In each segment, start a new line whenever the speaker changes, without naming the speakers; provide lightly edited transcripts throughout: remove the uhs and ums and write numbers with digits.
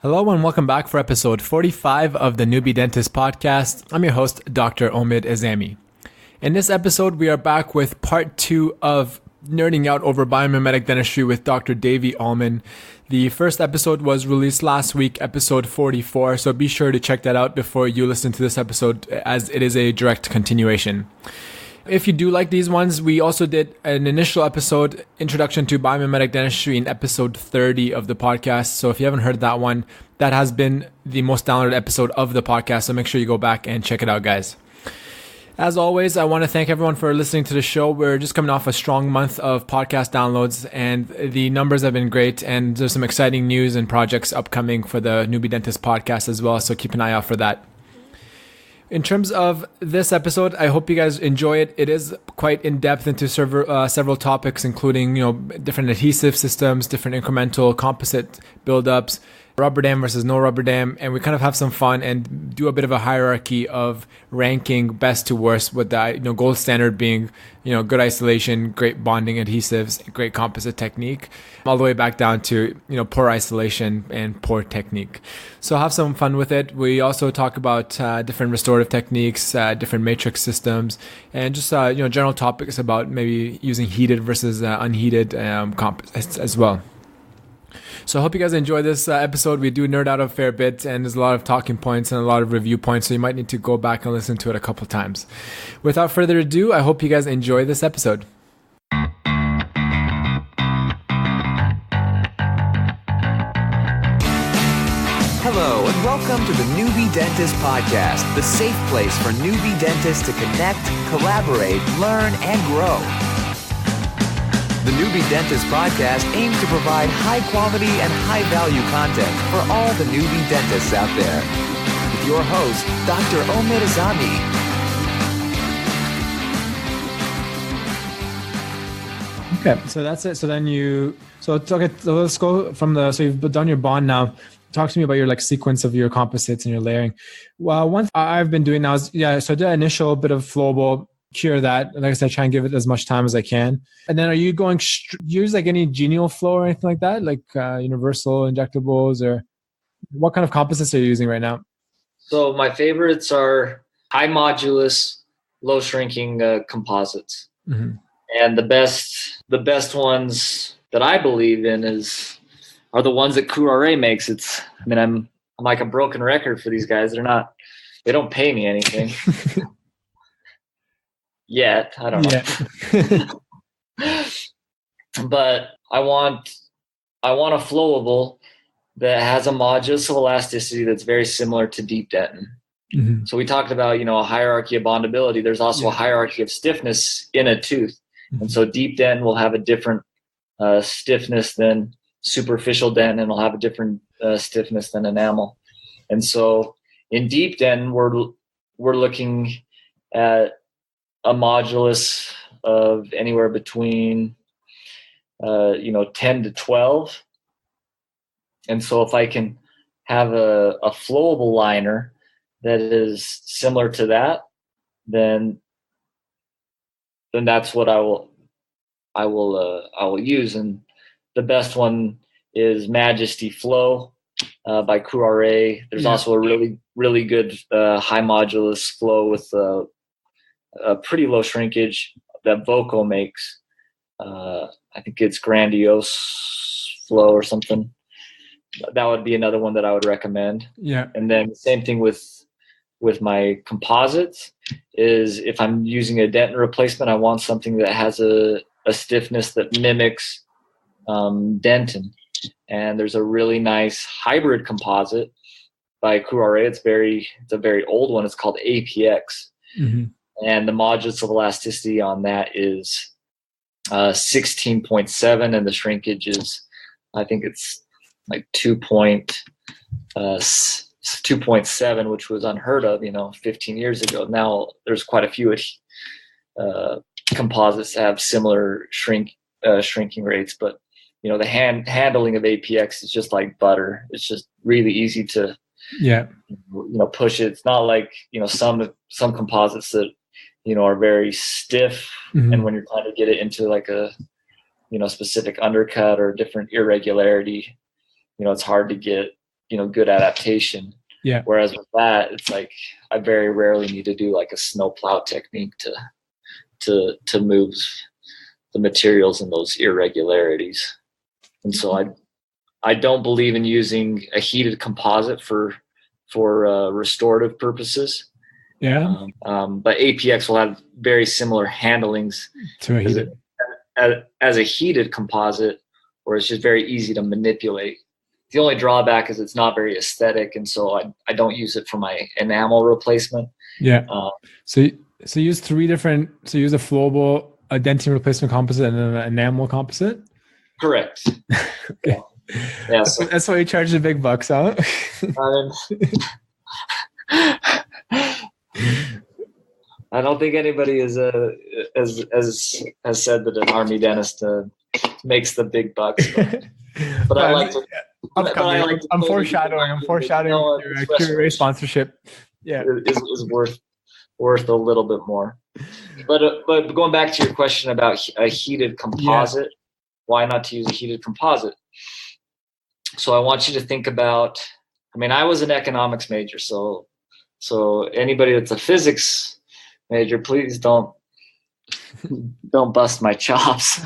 Hello and welcome back for episode 45 of the Newbie Dentist podcast. I'm your host, Dr. Omid Azami. In this episode, we are back with part 2 of nerding out over biomimetic dentistry with Dr. Davey Alleman. The first episode was released last week, episode 44, so be sure to check that out before you listen to this episode as it is a direct continuation. If you do like these ones, we also did an initial episode, Introduction to Biomimetic Dentistry, in episode 30 of the podcast. So if you haven't heard that one, that has been the most downloaded episode of the podcast. So make sure you go back and check it out, guys. As always, I want to thank everyone for listening to the show. We're just coming off a strong month of podcast downloads and the numbers have been great. And there's some exciting news and projects upcoming for the Newbie Dentist podcast as well. So keep an eye out for that. In terms of this episode, I hope you guys enjoy it. It is quite in-depth into several topics, including different adhesive systems, different incremental composite buildups, rubber dam versus no rubber dam, and we kind of have some fun and do a bit of a hierarchy of ranking best to worst, with the gold standard being good isolation, great bonding adhesives, great composite technique, all the way back down to poor isolation and poor technique. So have some fun with it. We also talk about different restorative techniques, different matrix systems, and just general topics about maybe using heated versus unheated composites as well. So I hope you guys enjoy this episode. We do nerd out a fair bit, and there's a lot of talking points and a lot of review points, so you might need to go back and listen to it a couple times. Without further ado, I hope you guys enjoy this episode.
Hello, and welcome to the Newbie Dentist Podcast, the safe place for newbie dentists to connect, collaborate, learn, and grow. The Newbie Dentist Podcast aims to provide high-quality and high-value content for all the newbie dentists out there. With your host, Dr. Omid Azami.
Okay, so that's it. So let's go from so you've done your bond now. Talk to me about your sequence of your composites and your layering. Well, one thing I've been doing now is, so I did an initial bit of flowable, cure that. Like I said, try and give it as much time as I can. And then are you going use any genial flow or anything like that? Like universal injectables, or what kind of composites are you using right now?
So my favorites are high modulus, low shrinking composites. Mm-hmm. And the best ones that I believe in are the ones that Curare makes. I'm like a broken record for these guys. They don't pay me anything. Yet, I don't know. Yeah. But I want a flowable that has a modulus of elasticity that's very similar to deep dentin. Mm-hmm. So we talked about, a hierarchy of bondability. There's also a hierarchy of stiffness in a tooth. Mm-hmm. And so deep dentin will have a different stiffness than superficial dentin, and will have a different stiffness than enamel. And so in deep dentin, we're looking at a modulus of anywhere between 10 to 12. And so if I can have a flowable liner that is similar to that, then that's what I will use. And the best one is Majesty Flow by Curare. There's also a really, really good high modulus flow with a pretty low shrinkage that Voco makes. I think it's Grandiose Flow or something. That would be another one that I would recommend. Yeah. And then the same thing with my composites is if I'm using a dentin replacement, I want something that has a stiffness that mimics dentin. And there's a really nice hybrid composite by Curare. It's a very old one. It's called APX. Mm-hmm. And the modulus of elasticity on that is 16.7, and the shrinkage is, I think it's like 2.7, which was unheard of, 15 years ago. Now there's quite a few composites that have similar shrinking rates, but the handling of APX is just like butter. It's just really easy to push it. It's not like some composites that are very stiff, mm-hmm. and when you're trying to get it into like a specific undercut or different irregularity, it's hard to get good adaptation.
Yeah.
Whereas with that, it's like I very rarely need to do like a snow plow technique to move the materials in those irregularities. And so I don't believe in using a heated composite for restorative purposes.
Yeah.
But APX will have very similar handlings
To a heated.
as a heated composite, where it's just very easy to manipulate. The only drawback is it's not very aesthetic, and so I don't use it for my enamel replacement.
Yeah. So use three different. So use a flowable, a dentine replacement composite, and then an enamel composite.
Correct.
Okay.
Yeah.
That's why you charge the big bucks, huh?
I don't think anybody has said that an army dentist makes the big bucks. But I like to.
I'm foreshadowing your Q&A sponsorship. Yeah,
is worth a little bit more. But going back to your question about a heated composite, why not to use a heated composite? So I want you to think about. I mean, I was an economics major, so anybody that's a physics major, please don't bust my chops.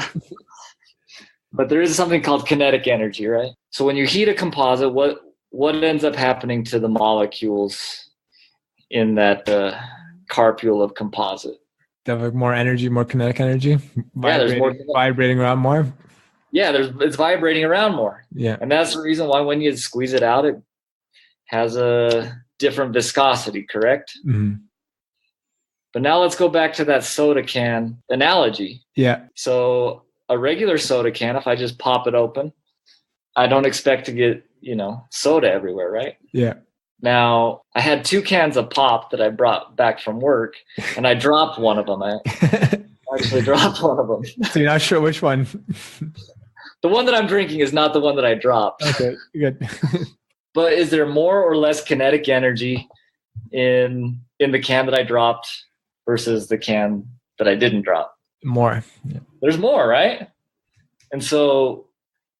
But there is something called kinetic energy, right? So when you heat a composite, what ends up happening to the molecules in that carpule of composite?
They have more energy, more kinetic energy.
There's more
vibrating around more.
Yeah, it's vibrating around more.
Yeah,
and that's the reason why when you squeeze it out, it has a different viscosity, correct?
Mm-hmm.
But now let's go back to that soda can analogy.
Yeah.
So a regular soda can, if I just pop it open, I don't expect to get, soda everywhere, right?
Yeah.
Now, I had 2 cans of pop that I brought back from work, and I dropped one of them. I actually dropped one of them.
So you're not sure which one?
The one that I'm drinking is not the one that I dropped.
Okay, good.
But is there more or less kinetic energy in the can that I dropped versus the can that I didn't drop?
More. Yeah.
There's more, right? And so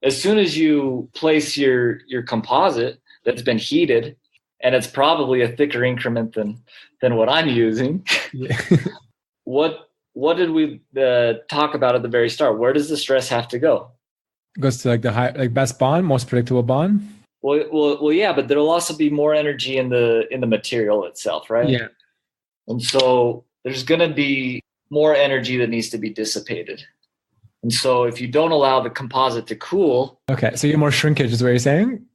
as soon as you place your composite that's been heated, and it's probably a thicker increment than what I'm using,
yeah.
What did we talk about at the very start? Where does the stress have to go?
It goes to the best bond, most predictable bond.
Well, yeah, but there'll also be more energy in the material itself, right?
Yeah.
And so there's going to be more energy that needs to be dissipated. And so if you don't allow the composite to cool,
okay, so you get more shrinkage, is what you're saying?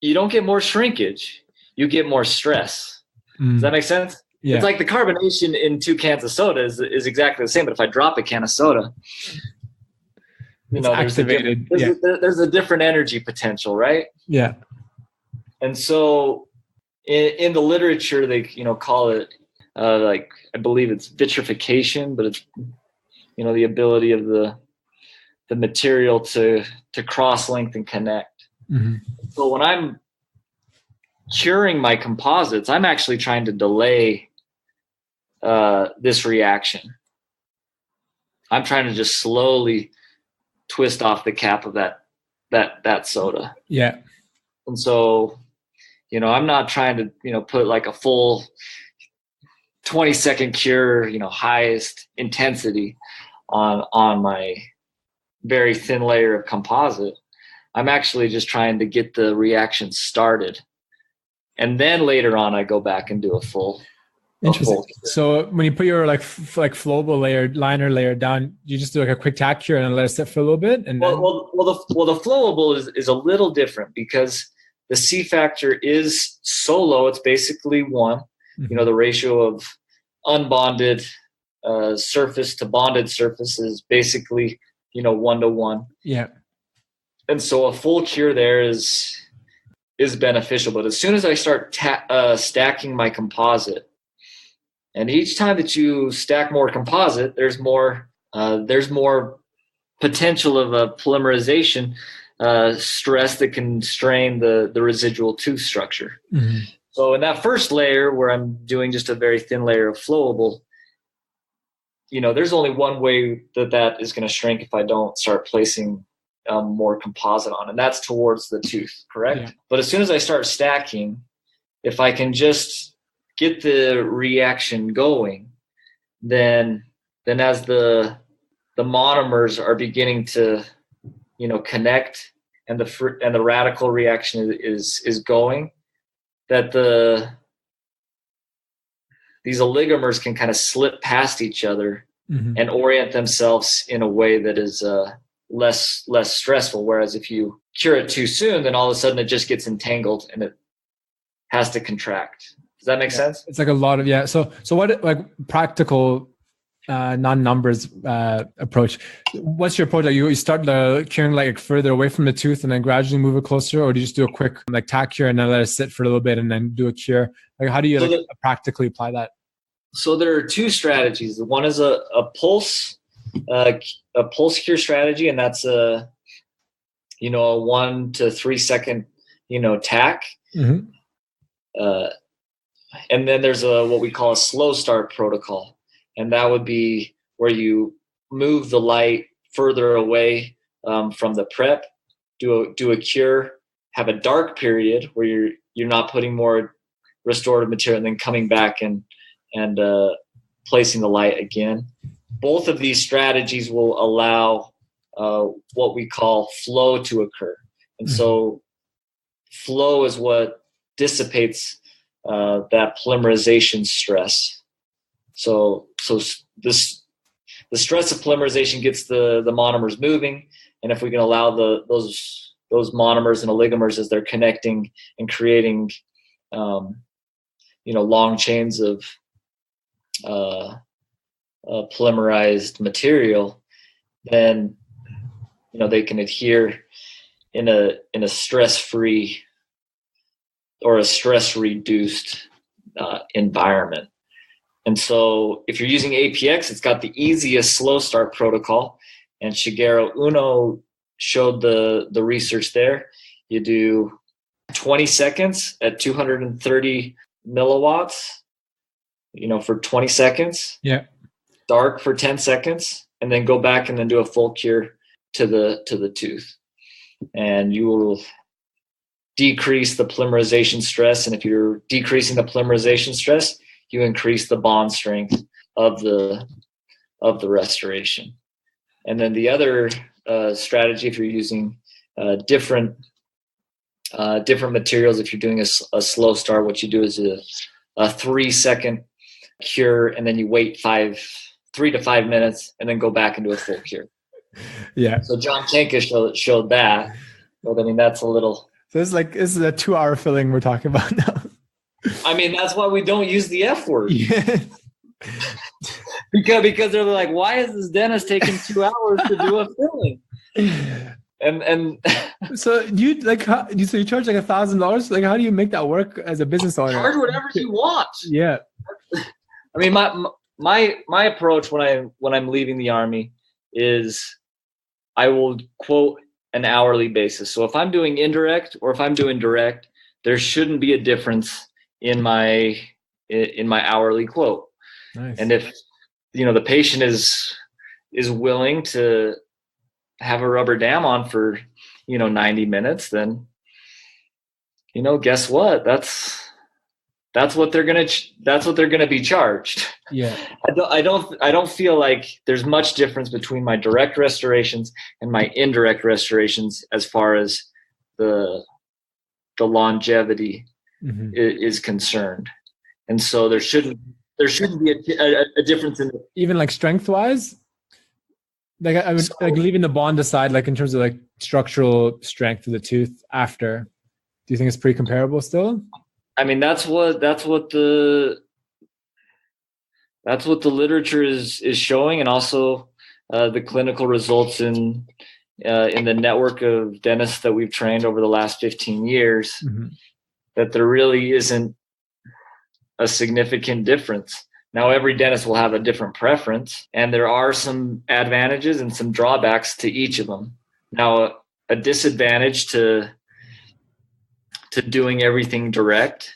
You don't get more shrinkage. You get more stress. Does that make sense? Yeah. It's like the carbonation in 2 cans of soda is exactly the same. But if I drop a can of soda, there's a different energy potential, right?
Yeah.
And so in the literature, they call it I believe it's vitrification, but it's the ability of the material to cross-link and connect.
Mm-hmm.
So when I'm curing my composites, I'm actually trying to delay this reaction. I'm trying to just slowly twist off the cap of that soda.
Yeah.
And so, I'm not trying to, put like a full 20-second cure, highest intensity on my very thin layer of composite. I'm actually just trying to get the reaction started. And then later on, I go back and do a full.
Interesting. So when you put your flowable liner layer down, you just do like a quick tack cure and let it sit for a little bit. And
the flowable is a little different because the C factor is so low. It's basically 1. Mm-hmm. The ratio of unbonded surface to bonded surface is basically 1-to-1.
Yeah.
And so a full cure there is beneficial. But as soon as I start stacking my composite, and each time that you stack more composite, there's more potential of a polymerization stress that can strain the residual tooth structure.
Mm-hmm.
So in that first layer where I'm doing just a very thin layer of flowable, there's only one way that is going to shrink if I don't start placing more composite on, and that's towards the tooth, correct?
Yeah.
But as soon as I start stacking, if I can just get the reaction going, then as the monomers are beginning to, connect, and the radical reaction is going, that these oligomers can kind of slip past each other and orient themselves in a way that is less stressful. Whereas if you cure it too soon, then all of a sudden it just gets entangled and it has to contract. Does that make sense?
It's like a lot of, So what, like, practical non-numbers approach, what's your approach? Like you start the curing like further away from the tooth and then gradually move it closer, or do you just do a quick like tack cure and then let it sit for a little bit and then do a cure? Like how do you practically apply that?
So there are two strategies. One is a pulse cure strategy, and that's a 1 to 3 second tack. And then there's what we call a slow start protocol. And that would be where you move the light further away from the prep, do a cure, have a dark period where you're not putting more restorative material, and then coming back and placing the light again. Both of these strategies will allow what we call flow to occur. And so flow is what dissipates that polymerization stress. So the stress of polymerization gets the monomers moving, and if we can allow those monomers and oligomers as they're connecting and creating long chains of polymerized material, then they can adhere in a stress-free or a stress-reduced environment. And so if you're using APX, it's got the easiest slow start protocol. And Shigeru Uno showed the research there. You do 20 seconds at 230 milliwatts, for 20 seconds.
Yeah.
Dark for 10 seconds, and then go back and then do a full cure to the tooth. And you will decrease the polymerization stress. And if you're decreasing the polymerization stress, you increase the bond strength of the restoration. And then the other strategy, if you're using different materials, if you're doing a slow start, what you do is a 3 second cure, and then you wait 3 to 5 minutes, and then go back and do a full cure.
Yeah.
So John Tenka showed that. But I mean, that's a little.
So this is a 2-hour filling we're talking about now.
I mean, that's why we don't use the F word.
Yeah.
because they're like, why is this dentist taking 2 hours to do a filling? And
so you so you charge like $1,000? Like, how do you make that work as a business owner?
Charge whatever you want.
Yeah.
I mean, my approach when I'm leaving the Army is I will quote an hourly basis. So if I'm doing indirect or if I'm doing direct, there shouldn't be a difference in my hourly quote.
Nice.
And if the patient is willing to have a rubber dam on for 90 minutes, then guess what? That's what they're gonna be charged.
Yeah.
I don't feel like there's much difference between my direct restorations and my indirect restorations as far as the longevity is concerned. And so there shouldn't be a difference in
even like strength wise. Like I would like leaving the bond aside, like in terms of like structural strength of the tooth after. Do you think it's pretty comparable still?
I mean, that's what the literature is showing, and also the clinical results in the network of dentists that we've trained over the last 15 years, that there really isn't a significant difference. Now, every dentist will have a different preference, and there are some advantages and some drawbacks to each of them. Now, a disadvantage to doing everything direct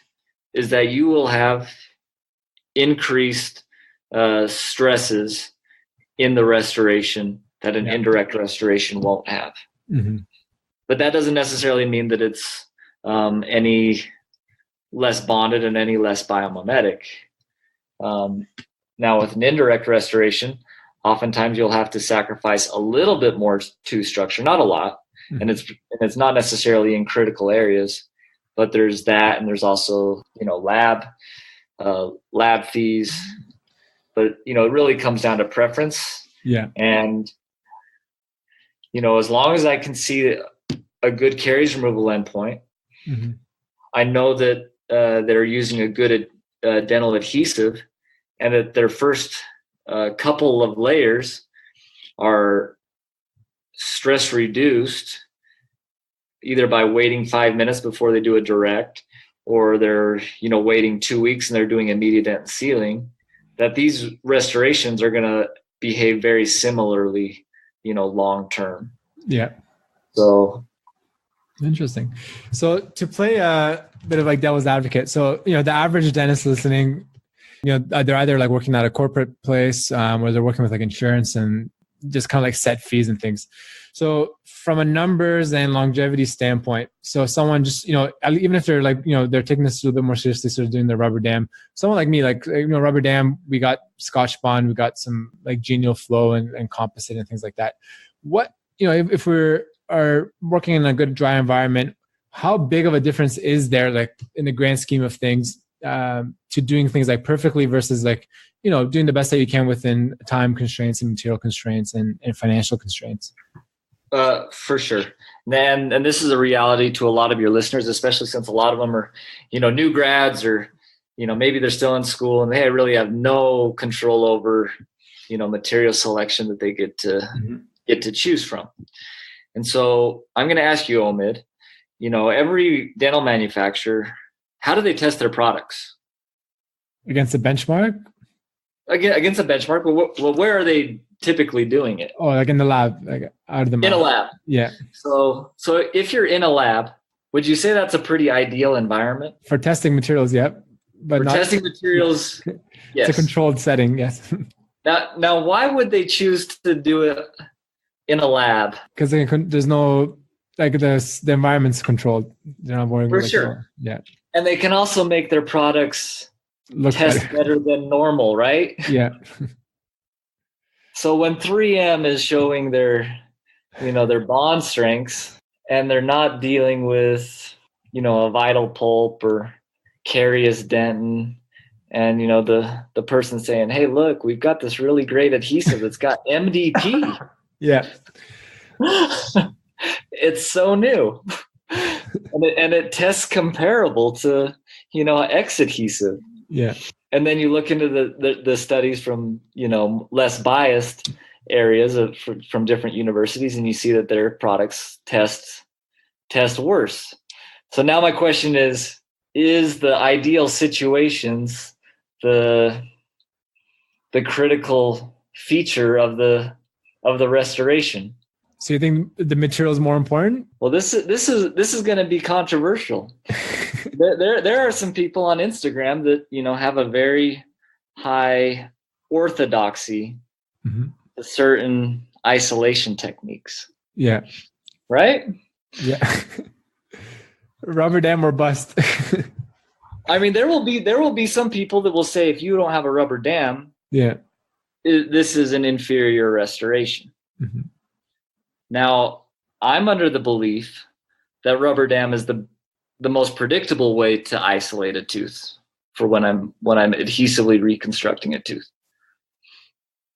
is that you will have increased stresses in the restoration that an indirect restoration won't have.
Mm-hmm.
But that doesn't necessarily mean that it's any less bonded and any less biomimetic. Now, with an indirect restoration, oftentimes you'll have to sacrifice a little bit more tooth structure, not a lot,
Mm-hmm.
and it's not necessarily in critical areas, but there's that, and there's also lab fees. But it really comes down to preference.
Yeah.
And as long as I can see a good caries removal endpoint,
Mm-hmm.
I know that they're using a good dental adhesive, and that their first couple of layers are stress reduced, either by waiting 5 minutes before they do a direct, or they're waiting 2 weeks and they're doing immediate dent sealing, that these restorations are going to behave very similarly, long term.
Yeah.
So
interesting. So to play a bit of like devil's advocate, so the average dentist listening, they're either like working at a corporate place, or they're working with like insurance and just kind of like set fees and things. So from a numbers and longevity standpoint, so someone just, even if they're like, they're taking this a little bit more seriously, sort of doing their rubber dam, someone like me, like, rubber dam, we got Scotch Bond, we got some like genial flow and composite and things like that. What, if we are working in a good dry environment, how big of a difference is there, like in the grand scheme of things, to doing things like perfectly versus like, doing the best that you can within time constraints and material constraints and financial constraints?
For sure. And this is a reality to a lot of your listeners, especially since a lot of them are, new grads, or, maybe they're still in school and they really have no control over, material selection that they get to choose from. And so I'm going to ask you, Omid, every dental manufacturer, how do they test their products?
Against a benchmark?
Against a benchmark, but where are they typically doing it?
Oh, like in the lab, like out of the
in a lab.
Yeah.
So if you're in a lab, would you say that's a pretty ideal environment
for testing materials? Yep. But
for testing materials, yes.
It's a controlled setting, yes.
Now, why would they choose to do it in a lab?
Because there's no, like, the environment's controlled. They're not worried.
For sure.
Yeah.
And they can also make their products test better than normal, right?
Yeah.
So when 3M is showing their bond strengths, and they're not dealing with, a vital pulp or carious dentin, and, the person saying, hey, look, we've got this really great adhesive that's got NDP.
Yeah.
It's so new. and it tests comparable to, X adhesive.
Yeah.
And then you look into the studies from, less biased areas from different universities, and you see that their products test worse. So now my question is the ideal situations the critical feature of the restoration?
So you think the material is more important?
Well, this is going to be controversial. There are some people on Instagram that have a very high orthodoxy to certain isolation techniques.
Yeah.
Right?
Yeah. Rubber dam or bust.
I mean, there will be some people that will say, if you don't have a rubber dam,
yeah,
this is an inferior restoration.
Mm-hmm.
Now, I'm under the belief that rubber dam is the most predictable way to isolate a tooth for when I'm adhesively reconstructing a tooth.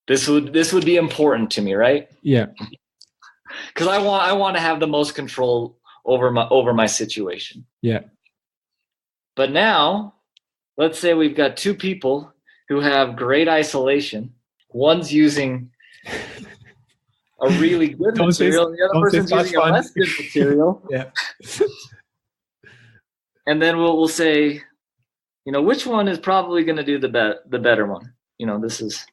This would be important to me, right?
Yeah.
Because I want to have the most control over my situation.
Yeah.
But now, let's say we've got two people who have great isolation. One's using a really good material, and the other person's using a less good material.
Yeah.
And then we'll say, which one is probably going to do the better one? This is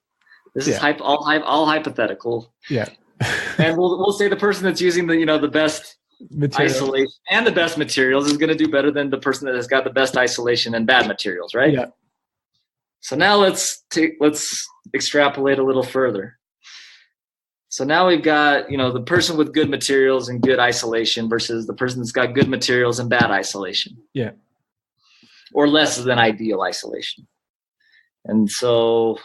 all hypothetical.
Yeah.
And we'll say the person that's using the best material. Isolation and the best materials is going to do better than the person that has got the best isolation and bad materials, right?
Yeah.
So now let's extrapolate a little further. So now we've got, the person with good materials and good isolation versus the person that's got good materials and bad isolation.
Yeah.
Or less than ideal isolation. And so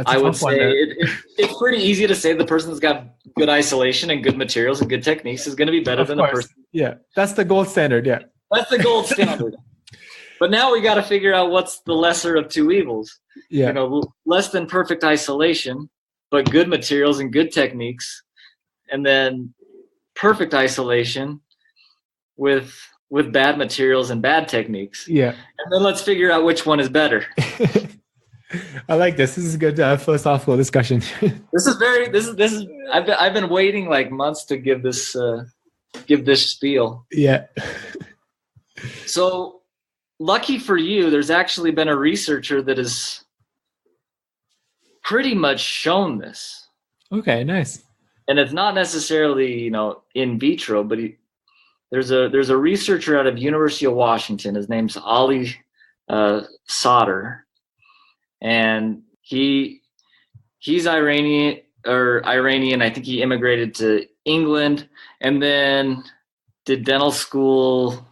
I would say it's pretty easy to say the person that's got good isolation and good materials and good techniques is going to be better than the person.
Yeah. That's the gold standard. Yeah.
That's the gold standard. But now we got to figure out what's the lesser of two evils.
Yeah.
Less than perfect isolation, but good materials and good techniques, and then perfect isolation with bad materials and bad techniques.
Yeah.
And then let's figure out which one is better.
I like this. This is a good philosophical discussion.
I've been waiting like months to give this spiel.
Yeah.
So lucky for you, there's actually been a researcher that has pretty much shown this.
Okay, nice.
And it's not necessarily, in vitro, but there's a researcher out of University of Washington. His name's Ali Sauter, and he's Iranian. I think he immigrated to England and then did dental school.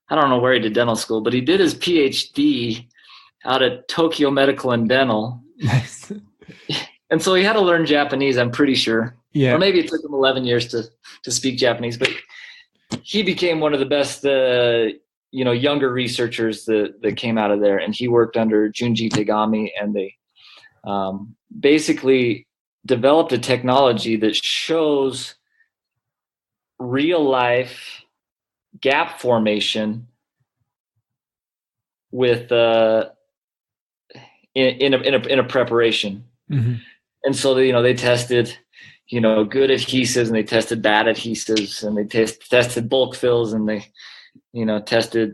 I don't know where he did dental school, but he did his PhD out at Tokyo Medical and Dental.
Nice.
And so he had to learn Japanese, I'm pretty sure.
Yeah.
Or maybe it took him 11 years to speak Japanese, but he became one of the best, younger researchers that came out of there. And he worked under Junji Tegami, and they basically developed a technology that shows real life gap formation with in a preparation.
Mm-hmm.
And so they tested good adhesives, and they tested bad adhesives, and they tested bulk fills, and they tested,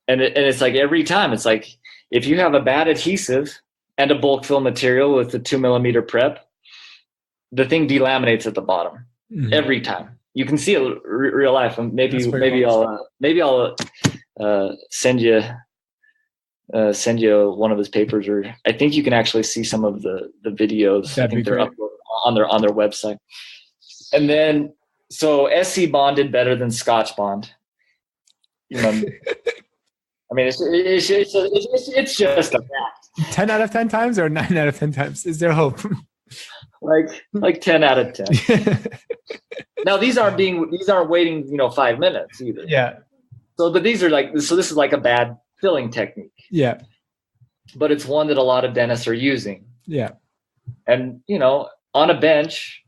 and it's like every time it's like if you have a bad adhesive and a bulk fill material with a 2 millimeter prep, the thing delaminates at the bottom. Mm-hmm. Every time. You can see it real life. Maybe I'll send you one of his papers, or I think you can actually see some of the videos.
That'd
I think they're
great.
uploaded on their website. And then so SC Bond did better than Scotch Bond. I mean, it's just a fact.
10 out of 10 times or 9 out of 10 times? Is there hope?
Like 10 out of 10. Now these aren't waiting 5 minutes either.
Yeah.
So but these are this is like a bad filling technique.
Yeah.
But it's one that a lot of dentists are using.
Yeah.
And on a bench,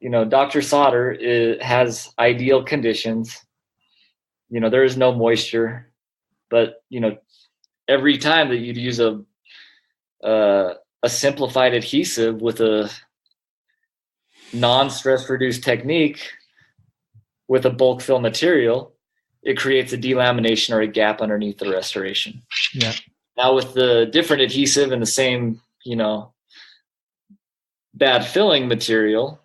Dr. Sauter has ideal conditions. There is no moisture, but every time that you'd use a simplified adhesive with a non-stress reduced technique with a bulk fill material, it creates a delamination or a gap underneath the restoration.
Yeah.
Now with the different adhesive and the same, bad filling material,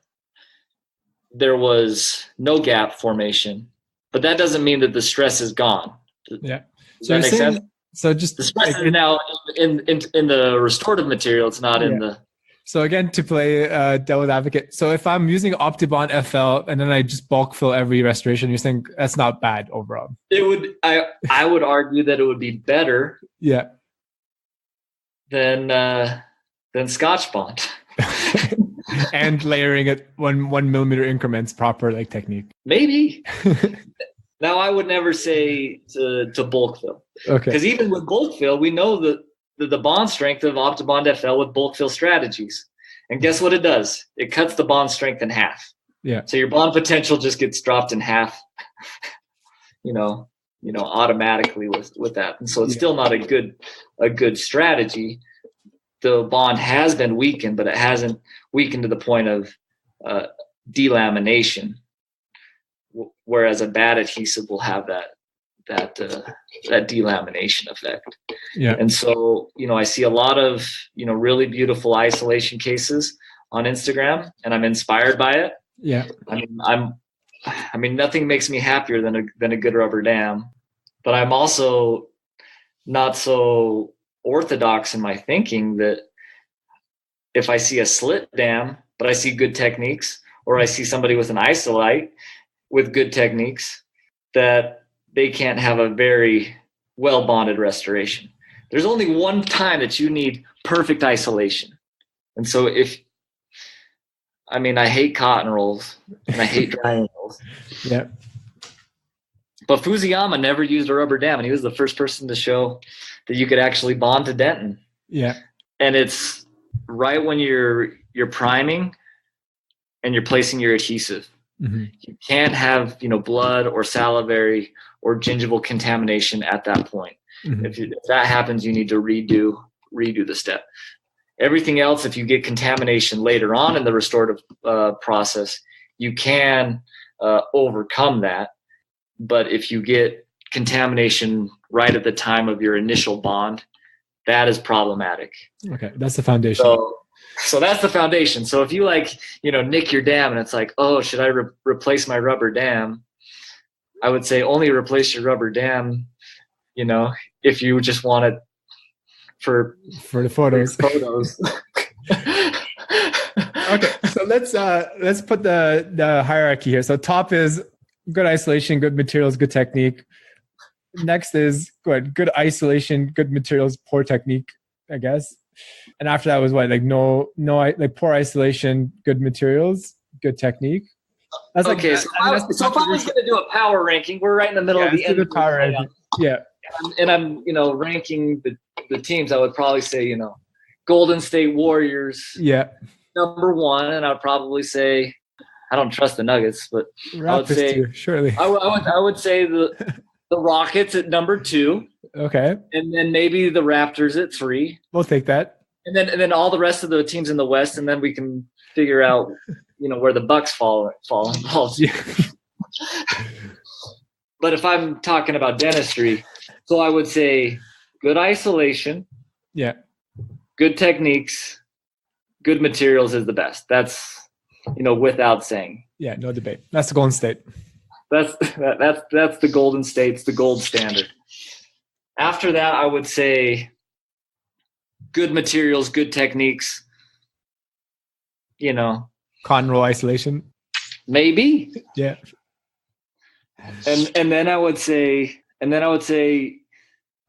there was no gap formation, but that doesn't mean that the stress is gone.
Yeah.
Does that make sense?
So just
the stress is now in the restorative material. It's not in the.
So again, to play devil's advocate, so if I'm using Optibond FL and then I just bulk fill every restoration, you're saying that's not bad overall?
I would argue that it would be better.
Yeah.
Than Scotch Bond.
And layering it 1 millimeter increments, proper technique.
Maybe. Now I would never say to bulk fill.
Okay.
Because even with bulk fill, we know that the bond strength of Optibond FL with bulk fill strategies. And guess what it does? It cuts the bond strength in half.
Yeah.
So your bond potential just gets dropped in half, automatically with that. And so it's still not a good strategy. The bond has been weakened, but it hasn't weakened to the point of delamination. Whereas a bad adhesive will have that delamination effect.
Yeah.
And so, I see a lot of, really beautiful isolation cases on Instagram, and I'm inspired by it.
Yeah.
I mean, nothing makes me happier than a good rubber dam, but I'm also not so orthodox in my thinking that if I see a slit dam, but I see good techniques, or I see somebody with an isolite with good techniques, that they can't have a very well bonded restoration. There's only one time that you need perfect isolation. And so I hate cotton rolls and I hate drying rolls.
Yeah.
But Fusiyama never used a rubber dam, and he was the first person to show that you could actually bond to dentin.
Yeah.
And it's right when you're priming and you're placing your adhesive. Mm-hmm. You can't have, blood or salivary or gingival contamination at that point. Mm-hmm. If that happens, you need to redo the step. Everything else, if you get contamination later on in the restorative process, you can overcome that. But if you get contamination right at the time of your initial bond, that is problematic.
Okay, that's the foundation.
So that's the foundation. So if you nick your dam and it's like, oh, should I replace my rubber dam? I would say only replace your rubber dam, if you just want it for
the photos. Okay, so let's put the hierarchy here. So top is good isolation, good materials, good technique. Next is good isolation, good materials, poor technique, I guess. And after that was what? Poor isolation, good materials, good technique. That's
okay. So if I was going to do a power ranking, we're right in the middle of the end.
The power ranking. Yeah.
And I'm ranking the teams. I would probably say Golden State Warriors.
Yeah.
Number 1, and I would probably say I don't trust the Nuggets, but
Raptors
I would say
too, surely.
I would say the Rockets at number 2.
Okay.
And then maybe the Raptors at 3.
We'll take that.
And then all the rest of the teams in the West, and then we can figure out where the Bucks fall involved.
Yeah.
But if I'm talking about dentistry, so I would say good isolation.
Yeah.
Good techniques, good materials is the best. That's without saying.
Yeah, no debate. That's the Golden State.
That's the Golden State's the gold standard. After that, I would say good materials, good techniques.
Cotton roll isolation.
Maybe.
Yeah.
And then I would say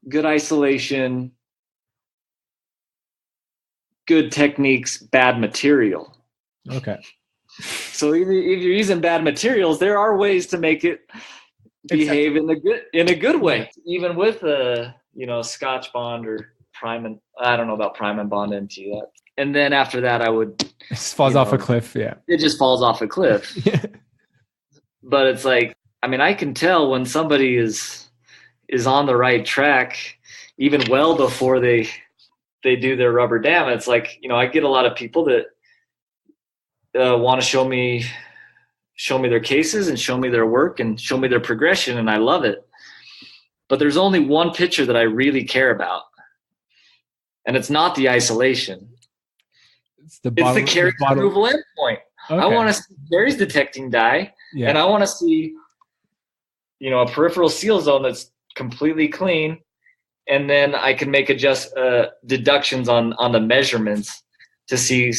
good isolation, good techniques, bad material.
Okay.
So if you're using bad materials, there are ways to make it behave in a good way, even with Scotch bond or prime. I don't know about prime and bond into that. And then after that, it
just falls off a cliff. Yeah,
it just falls off a cliff.
Yeah.
But it's like, I can tell when somebody is on the right track, even well before they do their rubber dam. It's like, I get a lot of people that want to show me their cases and show me their work and show me their progression, and I love it. But there's only one picture that I really care about, and it's not the isolation. It's the caries removal endpoint. Okay. I want to see caries detecting dye, and I want to see a peripheral seal zone that's completely clean, and then I can make deductions on the measurements to see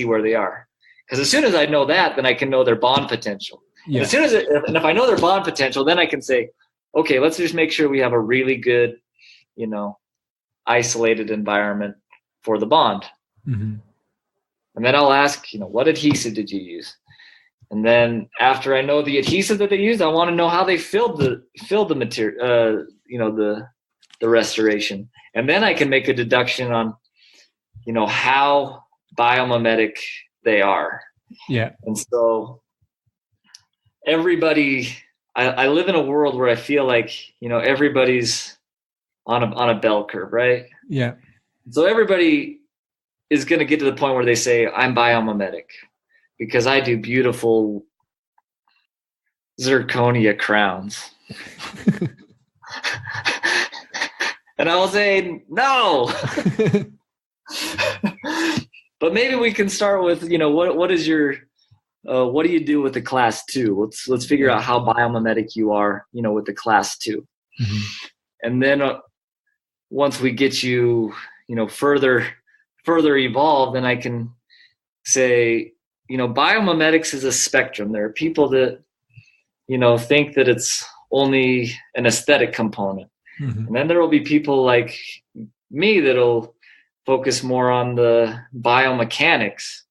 where they are. Because as soon as I know that, then I can know their bond potential. Yeah. And if I know their bond potential, then I can say, okay, let's just make sure we have a really good, isolated environment for the bond. Mm-hmm. And then I'll ask, what adhesive did you use? And then after I know the adhesive that they used, I want to know how they filled the material, the restoration. And then I can make a deduction on, how biomimetic they are.
Yeah.
And so everybody, I live in a world where I feel like, everybody's on a bell curve, right?
Yeah.
So everybody is going to get to the point where they say, I'm biomimetic because I do beautiful zirconia crowns. And I will say, no. But maybe we can start with, what is your, what do you do with the class 2? Let's figure out how biomimetic you are, with the class 2. Mm-hmm. And then once we get you, further further evolve, then I can say, biomimetics is a spectrum. There are people that, think that it's only an aesthetic component.
Mm-hmm.
And then there will be people like me that'll focus more on the biomechanics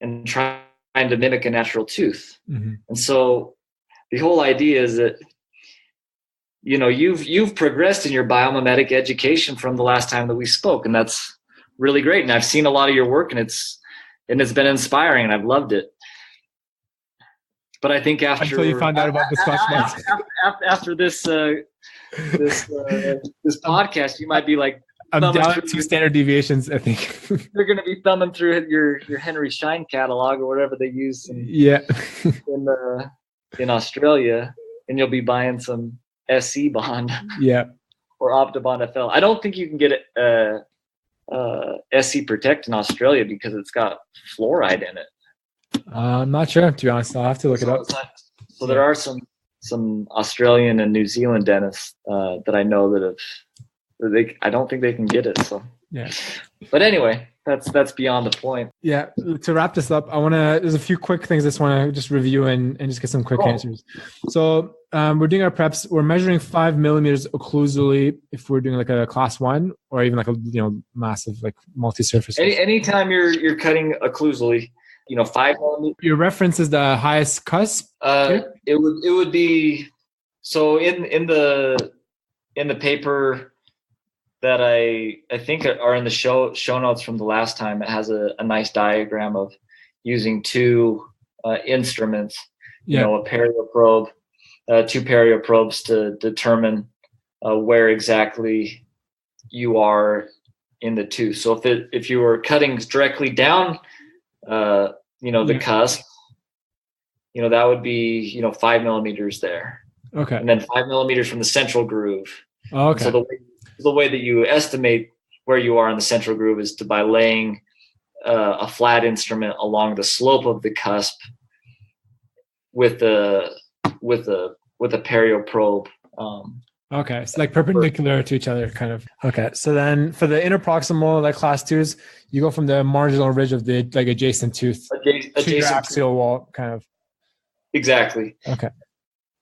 and trying to mimic a natural tooth.
Mm-hmm.
And so the whole idea is that, you've progressed in your biomimetic education from the last time that we spoke, and that's really great. And I've seen a lot of your work, and it's been inspiring, and I've loved it. But I think
until you found out about the Scotch
after this podcast, you might be like,
I'm down 2 standard deviations, I think.
They're going to be thumbing through your Henry Schein catalog or whatever they use in Australia, and you'll be buying some SC bond or Optibond FL. I don't think you can get SC Protect in Australia because it's got fluoride in it.
I'm not sure, to be honest. I'll have to look it up.
So there are some Australian and New Zealand dentists that I know that I don't think they can get it. So
yeah.
But anyway, that's beyond the point.
Yeah. To wrap this up, there's a few quick things I just want to just review and just get some quick answers. So we're doing our preps. We're measuring 5 millimeters occlusally if we're doing like a class 1 or even like a massive like multi-surface.
Anytime you're cutting occlusally, 5 millimeters.
Your reference is the highest cusp.
It would be so in the paper that I think are in the show notes from the last time. It has a nice diagram of using 2 instruments, a perioprobe, 2 perioprobes to determine where exactly you are in the tooth. So if you were cutting directly down, the cusp, that would be 5 millimeters there.
Okay.
And then 5 millimeters from the central groove.
Oh, okay.
So the way that you estimate where you are in the central groove is by laying a flat instrument along the slope of the cusp with a perioprobe.
Okay, it's like perpendicular to each other, kind of. Okay, so then for the interproximal, like class 2s, you go from the marginal ridge of the like adjacent tooth to your axial wall, kind of.
Exactly.
Okay,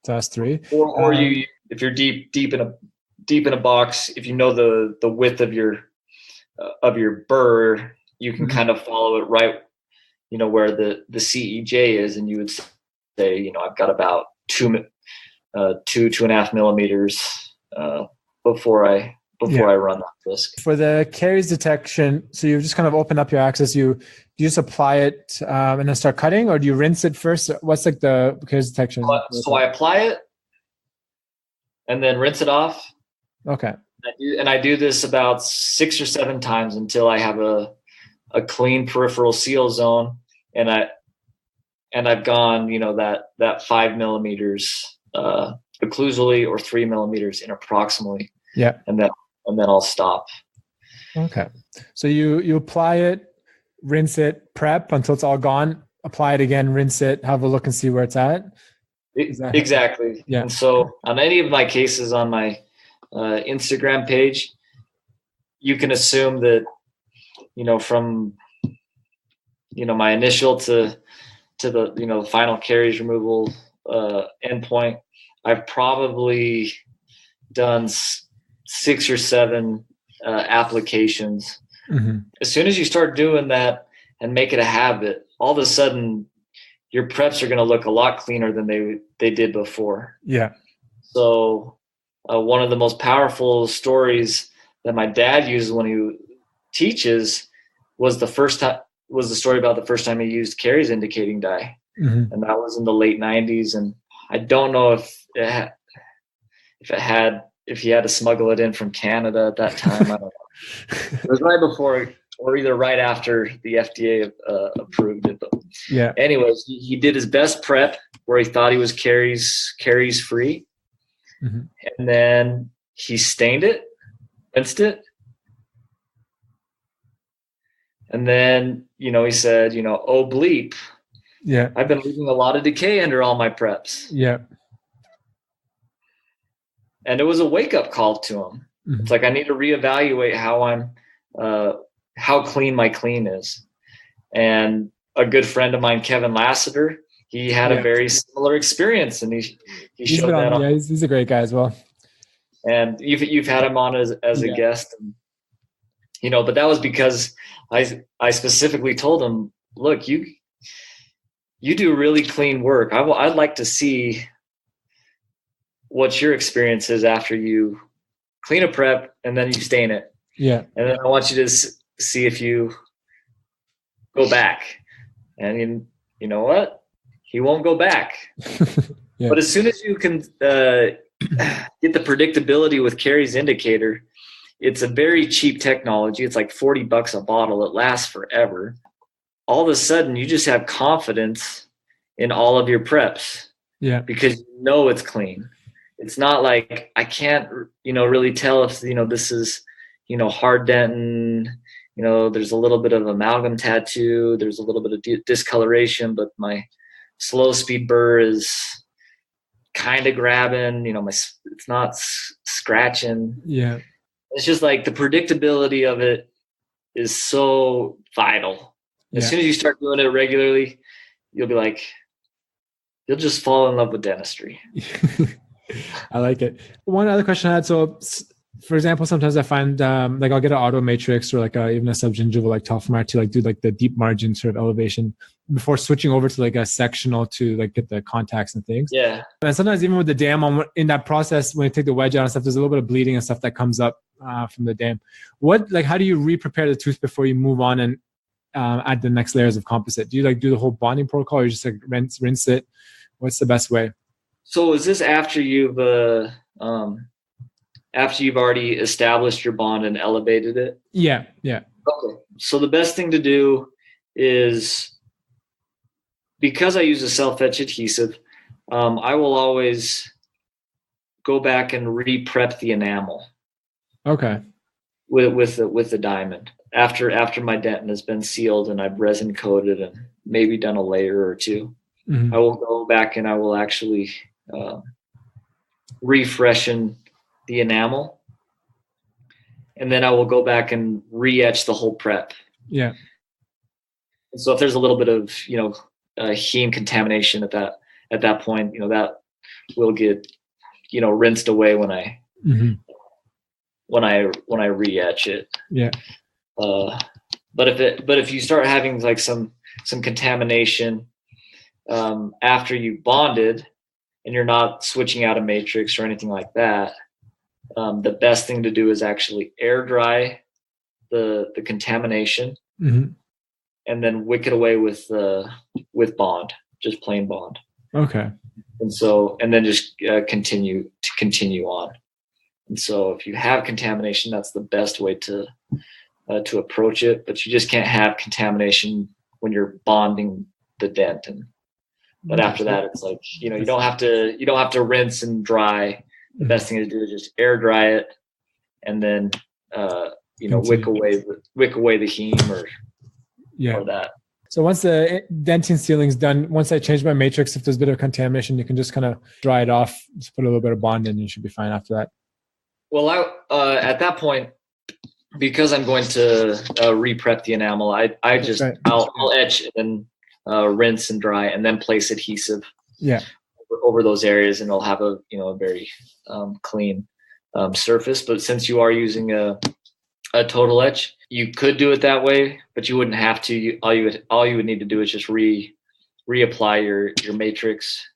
so that's 3.
Or you, if you're deep in a box, if you know the width of your burr, you can kind of follow it right, where the CEJ is, and you would say, I've got about 2.5 millimeters before I run that disc.
For the caries detection, so you just kind of open up your axis, you just apply it and then start cutting, or do you rinse it first? What's like the caries detection?
So I apply it and then rinse it off.
Okay.
And I do this about 6 or 7 times until I have a clean peripheral seal zone, and I've gone, that 5 millimeters occlusally or 3 millimeters interproximally.
Yeah.
And then I'll stop.
Okay. So you apply it, rinse it, prep until it's all gone, apply it again, rinse it, have a look and see where it's at.
Exactly.
Yeah.
And so on any of my cases on my Instagram page, you can assume that, from, my initial to the, the final caries removal endpoint, I've probably done 6 or 7 applications.
Mm-hmm.
As soon as you start doing that and make it a habit, all of a sudden your preps are going to look a lot cleaner than they did before.
Yeah.
So one of the most powerful stories that my dad uses when he teaches was the story about the first time he used caries indicating dye.
Mm-hmm.
And that was in the late 90s. And I don't know if he had to smuggle it in from Canada at that time. I don't know. It was right before or either right after the FDA approved it. But
yeah.
Anyways, he did his best prep where he thought he was caries free.
Mm-hmm.
And then he stained it, rinsed it. And then, he said, oh bleep.
Yeah.
I've been leaving a lot of decay under all my preps.
Yeah.
And it was a wake-up call to him. Mm-hmm. It's like I need to reevaluate how I'm how clean my clean is. And a good friend of mine, Kevin Lassiter, he had a very similar experience, and he showed that on.
Yeah, he's a great guy as well.
And you've had him on as a guest, and, you know, but that was because I specifically told him, look, you do really clean work. I'd like to see what your experience is after you clean a prep and then you stain it.
Yeah.
And then I want you to see if you go back. And you know what? He won't go back. Yeah. But as soon as you can get the predictability with Carey's indicator, it's a very cheap technology. It's like $40 a bottle. It lasts forever. All of a sudden, you just have confidence in all of your preps.
Yeah.
Because you know it's clean. It's not like I can't, really tell if, this is, hard dentin. There's a little bit of amalgam tattoo. There's a little bit of discoloration, but my slow speed burr is kind of grabbing, it's not scratching.
Yeah.
It's just like the predictability of it is so vital. As soon as you start doing it regularly, you'll just fall in love with dentistry.
I like it. One other question I had. So, for example, sometimes I find like I'll get an auto matrix or like even a subgingival like Telfamar to like do like the deep margin sort of elevation before switching over to like a sectional to like get the contacts and things.
Yeah.
And sometimes even with the dam in that process, when you take the wedge out and stuff, there's a little bit of bleeding and stuff that comes up from the dam. How do you re-prepare the tooth before you move on and add the next layers of composite? Do you like do the whole bonding protocol or you just like rinse it? What's the best way?
So is this after you've already established your bond and elevated it?
Yeah.
Okay. So the best thing to do is, because I use a self-etch adhesive, I will always go back and re-prep the enamel. Okay. With the diamond after my dentin has been sealed and I've resin coated and maybe done a layer or two. Mm-hmm. I will go back and I will actually refreshen the enamel, and then I will go back and re-etch the whole prep. Yeah. So if there's a little bit of heme contamination at that point, that will get rinsed away when I re-etch it. Yeah. But if you start having like some contamination after you bonded and you're not switching out a matrix or anything like that, the best thing to do is actually air dry the contamination, and then wick it away with bond, just plain bond. Okay. And then just continue on. And so if you have contamination, that's the best way to approach it. But you just can't have contamination when you're bonding the dentin. But after that, it's like, you don't have to rinse and dry. The best thing to do is just air dry it, and then wick away the heme or that. So once the dentin sealing is done, once I change my matrix, if there's a bit of contamination, you can just kind of dry it off, just put a little bit of bond in, you should be fine after that. Well, at that point, because I'm going to re-prep the enamel, I'll etch and rinse and dry, and then place adhesive. Yeah. Over those areas, and it'll have a very clean surface. But since you are using a total etch, you could do it that way, but you wouldn't have to. All you would need to do is just reapply your matrix,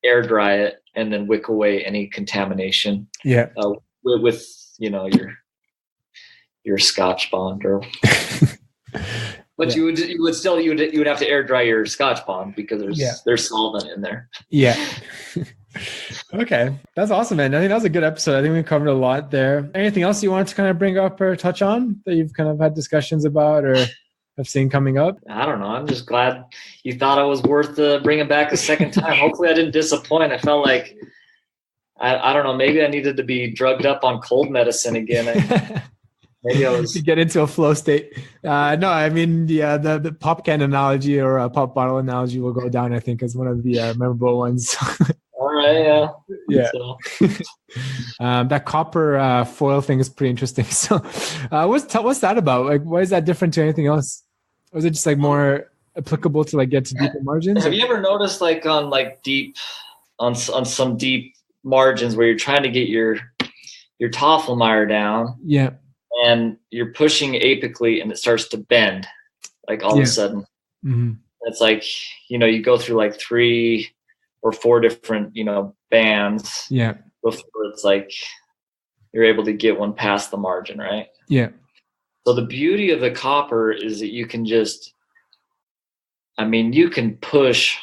air dry it, and then wick away any contamination. Yeah. With your Scotch bond or. But you would have to air dry your Scotch bond because there's solvent in there. Yeah. Okay. That's awesome, man. I think that was a good episode. I think we covered a lot there. Anything else you wanted to kind of bring up or touch on that you've kind of had discussions about or have seen coming up? I don't know. I'm just glad you thought it was worth bringing back a second time. Hopefully I didn't disappoint. I felt like, I don't know, maybe I needed to be drugged up on cold medicine again. Maybe I was to get into a flow state. No, I mean, the pop can analogy or a pop bottle analogy will go down, I think, as one of the memorable ones. All right, yeah.
Yeah.
So,
That copper foil thing is pretty interesting. So, what's that about? Like, why is that different to anything else? Or is it just like more applicable to like get to deeper margins?
have you ever noticed like on like deep on some deep margins where you're trying to get your Tafelmeyer down,
Yeah.
and you're pushing apically, and it starts to bend, like all of a sudden.
Mm-hmm.
It's like, you go through like 3 or 4 different, bands.
Yeah.
Before it's like you're able to get one past the margin, right?
Yeah.
So the beauty of the copper is that you can you can push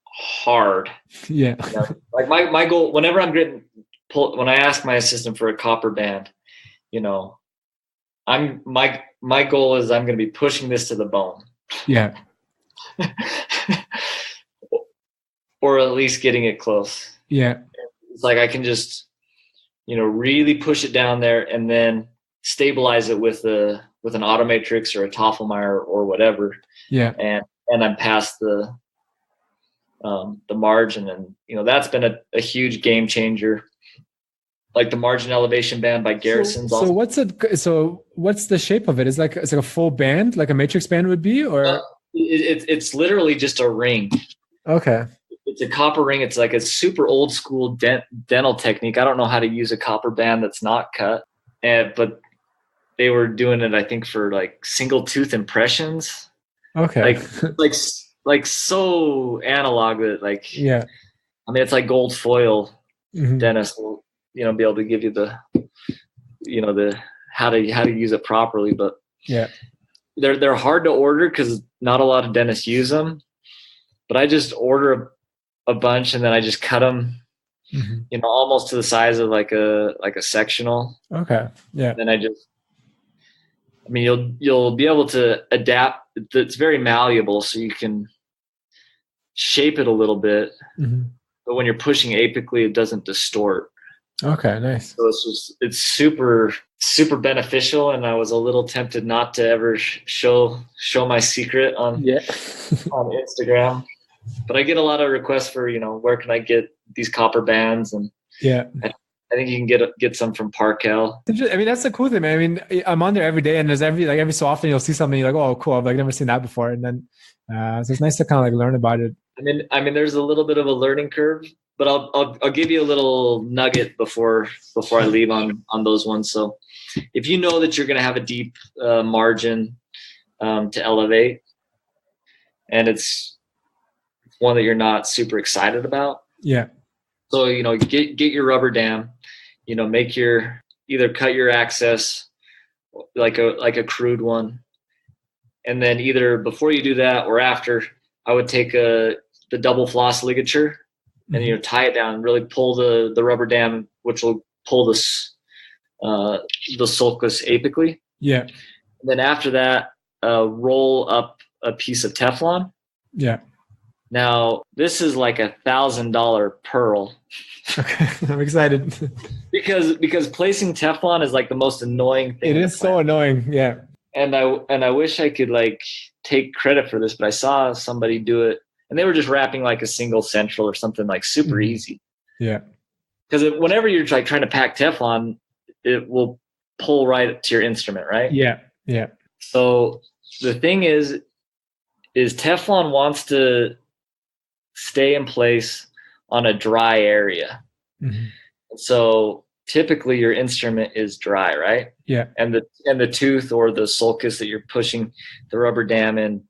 hard.
Yeah.
Like my goal, whenever I'm when I ask my assistant for a copper band, my goal is I'm going to be pushing this to the bone.
Yeah.
Or at least getting it close.
Yeah.
It's like I can just, really push it down there and then stabilize it with an Automatrix or a Tafelmeyer or whatever.
Yeah.
And I'm past the margin, and
that's
that's been a huge game changer. Like the margin elevation band by Garrison's.
So what's the shape of it? It's like a full band, like a matrix band would be, or
it's literally just a ring.
Okay.
It's a copper ring. It's like a super old school dental technique. I don't know how to use a copper band that's not cut, but they were doing it, I think, for like single tooth impressions.
Okay.
like so analog that like,
yeah.
It's like gold foil.
Mm-hmm.
Dentist will, be able to give you the how to use it properly, but
yeah,
they're hard to order because not a lot of dentists use them. But I just order a bunch, and then I just cut them,
mm-hmm.
Almost to the size of like a sectional.
Okay. Yeah.
And then you'll be able to adapt. It's very malleable, so you can shape it a little bit.
Mm-hmm.
But when you're pushing apically, it doesn't distort.
Okay, nice.
So it's super, super beneficial, and I was a little tempted not to ever show my secret on Instagram. But I get a lot of requests for, where can I get these copper bands? And
yeah,
I think you can get some from Parkel.
That's the cool thing, man. I'm on there every day, and there's every so often you'll see something you're like, oh, cool. I've never seen that before. And then so it's nice to kind of learn about it.
There's a little bit of a learning curve, but I'll give you a little nugget before I leave on those ones. So if you know that you're going to have a deep margin to elevate, and it's one that you're not super excited about.
Yeah.
So, get your rubber dam, either cut your access like a crude one. And then either before you do that or after, I would take the double floss ligature and, tie it down and really pull the rubber dam, which will pull the sulcus apically.
Yeah.
And then after that, roll up a piece of Teflon.
Yeah.
Now, this is like $1,000 pearl.
Okay, I'm excited.
because placing Teflon is like the most annoying thing.
It is so annoying, yeah.
And I wish I could like take credit for this, but I saw somebody do it, and they were just wrapping like a single central or something like super easy.
Yeah. Because
whenever you're like trying to pack Teflon, it will pull right to your instrument, right?
Yeah. Yeah.
So the thing is Teflon wants to stay in place on a dry area. Mm-hmm. So typically your instrument is dry, right?
Yeah.
And the tooth or the sulcus that you're pushing the rubber dam in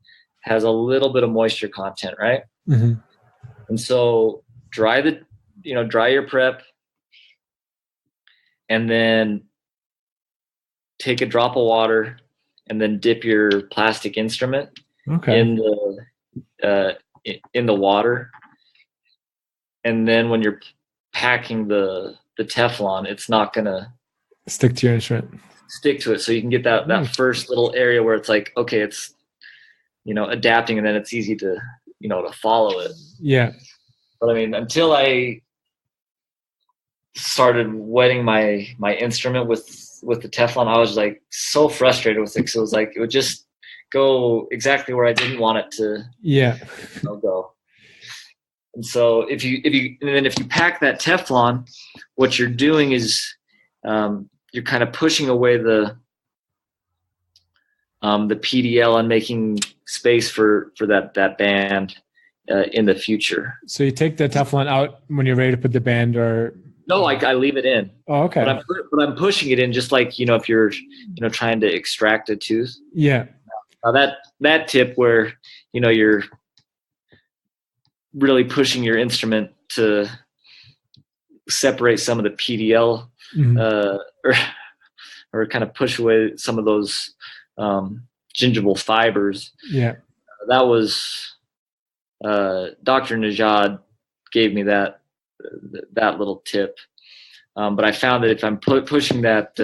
has a little bit of moisture content, right?
Mm-hmm.
And so dry your prep, and then take a drop of water and then dip your plastic instrument in the water. And then when you're packing the Teflon, it's not gonna
stick to your instrument.
Stick to it, so you can get that first little area where it's like, okay, it's adapting, and then it's easy to to follow it.
Yeah.
But until I started wetting my instrument with the Teflon, I was like so frustrated with it, because it was like it would just go exactly where I didn't want it to.
Yeah.
Go. And so if you pack that Teflon, what you're doing is you're kind of pushing away the PDL and making space for that band in the future.
So you take the Teflon out when you're ready to put the band, or
no, I leave it in.
Oh, okay.
But I'm pushing it in, just like if you're trying to extract a tooth.
Yeah.
That tip where you're really pushing your instrument to separate some of the PDL, or kind of push away some of those gingival fibers.
Yeah,
that was Dr. Najad gave me that little tip. But I found that if I'm pushing that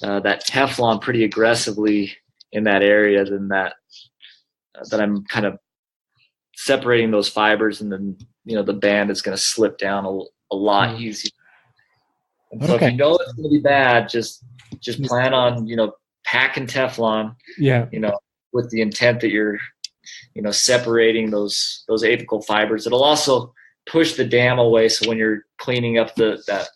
Teflon pretty aggressively in that area, then that I'm kind of separating those fibers, and then the band is going to slip down a lot easier. And so if you know it's going to be bad, just plan on packing Teflon.
Yeah.
With the intent that you're separating those apical fibers. It'll also push the dam away, so when you're cleaning up that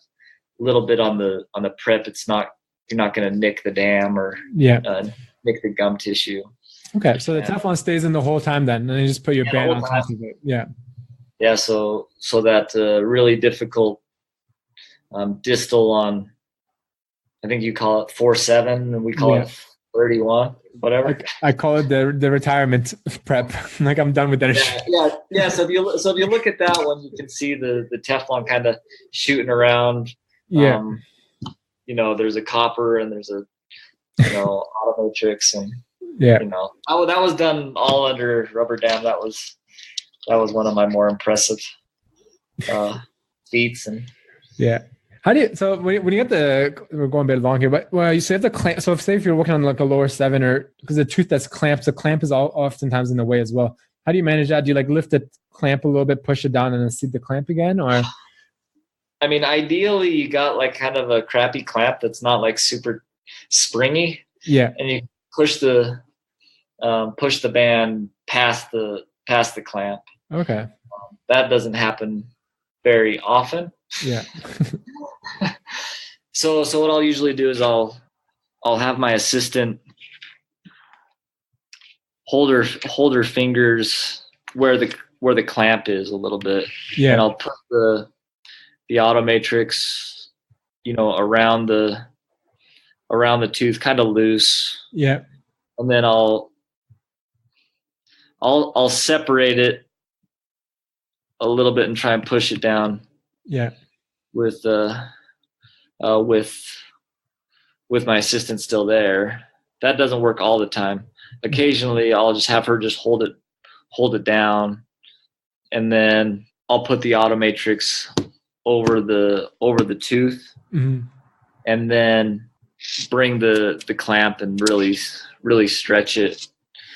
little bit on the prep, you're not going to nick the dam or nick the gum tissue.
Okay, so the Teflon stays in the whole time then, and then you just put your band on top of it. Yeah.
Yeah, so that really difficult distal on, I think you call it 4-7, and we call it 31, whatever.
I call it the retirement prep. Like, I'm done with that.
Yeah. So if you look at that one, you can see the Teflon kind of shooting around.
Yeah.
There's a copper and there's a automatrix, and that was done all under rubber dam. That was one of my more impressive feats. And
how do you, so when you get we're going a bit long here, but you say the clamp. So if you're working on like a lower 7, or because the tooth that's clamped, the clamp is oftentimes in the way as well. How do you manage that? Do you like lift the clamp a little bit, push it down, and then seat the clamp again, or?
I mean, ideally you got like kind of a crappy clamp that's not like super springy. Yeah. And you push the band past the clamp.
Okay.
That doesn't happen very often.
Yeah.
So what I'll usually do is I'll have my assistant hold her fingers where the clamp is a little bit.
Yeah.
And I'll put the automatrix, around the tooth, kind of loose.
Yeah.
And then I'll separate it a little bit and try and push it down.
Yeah.
With my assistant still there. That doesn't work all the time. Occasionally I'll just have her just hold it down, and then I'll put the automatrix over the tooth, and then bring the clamp and really stretch it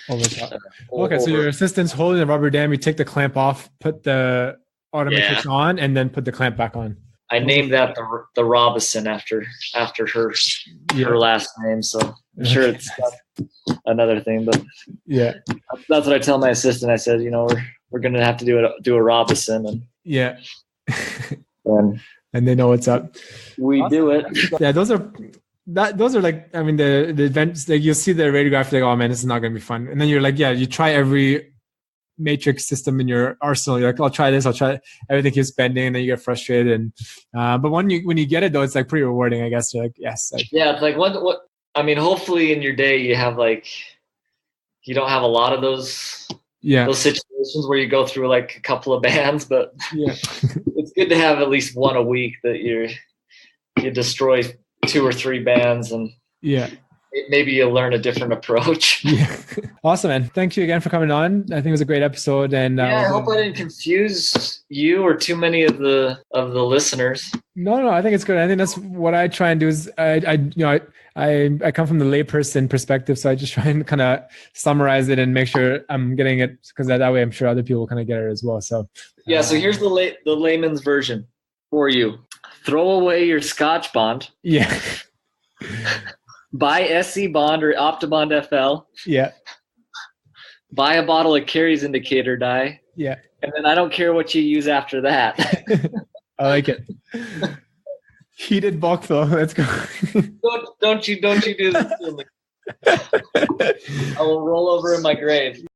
over top. Okay, so your assistant's holding the rubber dam, you take the clamp off, put the automatrix on, and then put the clamp back on.
I named that the Robinson after her last name, so I'm sure it's another thing, but that's what I tell my assistant. I said, we're gonna have to do a Robinson, and
and they know what's up.
We do it.
Yeah, those are like, I mean, the events, like, you'll see the radiograph, like, oh man, this is not gonna be fun, and then you're like, you try every matrix system in your arsenal. You're like, I'll try this, I'll try it. Everything keeps bending, and then you get frustrated. And but when you get it though, it's like pretty rewarding, I guess. You're like, yes.
It's like what I mean, hopefully in your day you have you don't have a lot of those situations where you go through like a couple of bands, but it's good to have at least one a week that you destroy 2 or 3 bands, and maybe you'll learn a different approach.
Awesome, man. Thank you again for coming on. I think it was a great episode, and
I hope I didn't confuse you or too many of the listeners.
No, I think it's good. I think that's what I try and do is I come from the layperson perspective, so I just try and kind of summarize it and make sure I'm getting it, because that way I'm sure other people kind of get it as well. So
so here's the layman's version for you. Throw away your Scotch Bond.
Yeah.
Buy SC Bond or Optibond FL.
Yeah.
Buy a bottle of caries indicator dye.
Yeah.
And then I don't care what you use after that.
I like it. Heated bulk flow. Let's go.
Don't you do this to me. I will roll over in my grave.